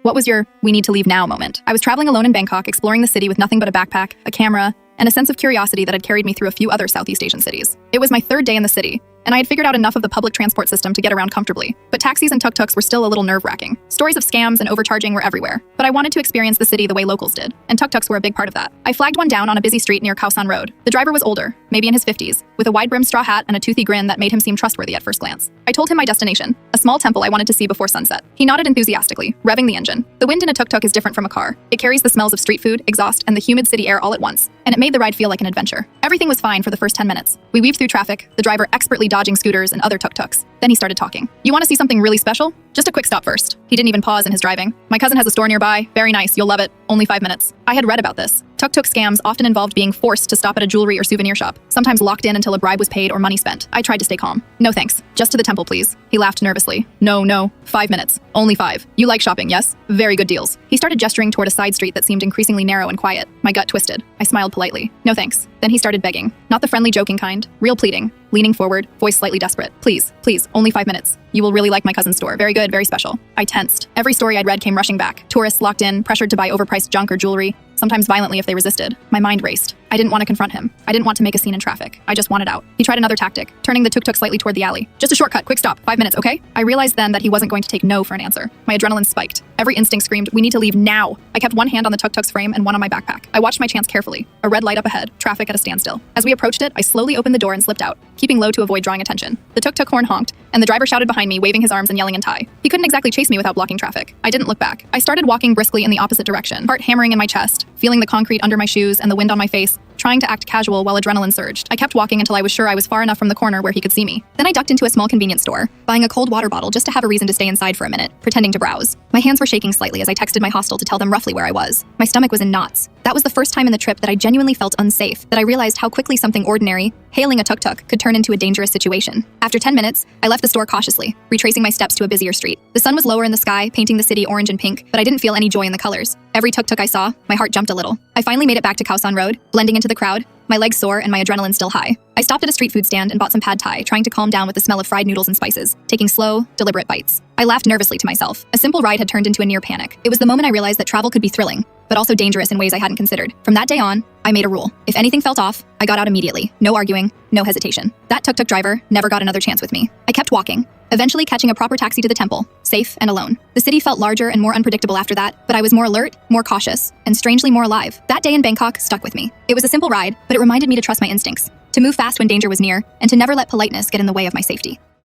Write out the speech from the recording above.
What was your "we need to leave now" moment? I was traveling alone in Bangkok, exploring the city with nothing but a backpack, a camera, and a sense of curiosity that had carried me through a few other Southeast Asian cities. It was my third day in the city, and I had figured out enough of the public transport system to get around comfortably. But taxis and tuk-tuks were still a little nerve-wracking. Stories of scams and overcharging were everywhere. But I wanted to experience the city the way locals did, and tuk-tuks were a big part of that. I flagged one down on a busy street near Khao San Road. The driver was older, maybe in his 50s, with a wide-brimmed straw hat and a toothy grin that made him seem trustworthy at first glance. I told him my destination, a small temple I wanted to see before sunset. He nodded enthusiastically, revving the engine. The wind in a tuk-tuk is different from a car. It carries the smells of street food, exhaust, and the humid city air all at once, and it made the ride feel like an adventure. Everything was fine for the first 10 minutes. We weaved through traffic, the driver expertly dodging scooters and other tuk-tuks. Then he started talking. "You want to see something really special? Just a quick stop first." He didn't even pause in his driving. "My cousin has a store nearby. Very nice. You'll love it. Only 5 minutes." I had read about this. Tuk-tuk scams often involved being forced to stop at a jewelry or souvenir shop, sometimes locked in until a bribe was paid or money spent. I tried to stay calm. "No thanks. Just to the temple, please." He laughed nervously. No. 5 minutes. Only 5. You like shopping, yes? Very good deals." He started gesturing toward a side street that seemed increasingly narrow and quiet. My gut twisted. I smiled politely. "No thanks." Then he started begging. Not the friendly joking kind. Real pleading. Leaning forward, voice slightly desperate. Please, only 5 minutes. You will really like my cousin's store. Very good, very special." I tensed. Every story I'd read came rushing back. Tourists locked in, pressured to buy overpriced junk or jewelry, sometimes violently if they resisted. My mind raced. I didn't want to confront him. I didn't want to make a scene in traffic. I just wanted out. He tried another tactic, turning the tuk-tuk slightly toward the alley. "Just a shortcut, quick stop, 5 minutes, okay?" I realized then that he wasn't going to take no for an answer. My adrenaline spiked. Every instinct screamed, "We need to leave now." I kept one hand on the tuk-tuk's frame and one on my backpack. I watched my chance carefully. A red light up ahead, traffic at a standstill. As we approached it, I slowly opened the door and slipped out, keeping low to avoid drawing attention. The tuk-tuk horn honked, and the driver shouted behind me, waving his arms and yelling in Thai. He couldn't exactly chase me without blocking traffic. I didn't look back. I started walking briskly in the opposite direction, heart hammering in my chest, feeling the concrete under my shoes and the wind on my face, trying to act casual while adrenaline surged. I kept walking until I was sure I was far enough from the corner where he could see me. Then I ducked into a small convenience store, buying a cold water bottle just to have a reason to stay inside for a minute, pretending to browse. My hands were shaking slightly as I texted my hostel to tell them roughly where I was. My stomach was in knots. That was the first time in the trip that I genuinely felt unsafe, that I realized how quickly something ordinary, hailing a tuk-tuk, could turn into a dangerous situation. After 10 minutes, I left the store cautiously, retracing my steps to a busier street. The sun was lower in the sky, painting the city orange and pink, but I didn't feel any joy in the colors. Every tuk-tuk I saw, my heart jumped a little. I finally made it back to Khao San Road, blending into the crowd, my legs sore and my adrenaline still high. I stopped at a street food stand and bought some pad thai, trying to calm down with the smell of fried noodles and spices, taking slow, deliberate bites. I laughed nervously to myself. A simple ride had turned into a near panic. It was the moment I realized that travel could be thrilling, but also dangerous in ways I hadn't considered. From that day on, I made a rule. If anything felt off, I got out immediately. No arguing, no hesitation. That tuk-tuk driver never got another chance with me. I kept walking, eventually catching a proper taxi to the temple, safe and alone. The city felt larger and more unpredictable after that, but I was more alert, more cautious, and strangely more alive. That day in Bangkok stuck with me. It was a simple ride, but it reminded me to trust my instincts, to move fast when danger was near, and to never let politeness get in the way of my safety.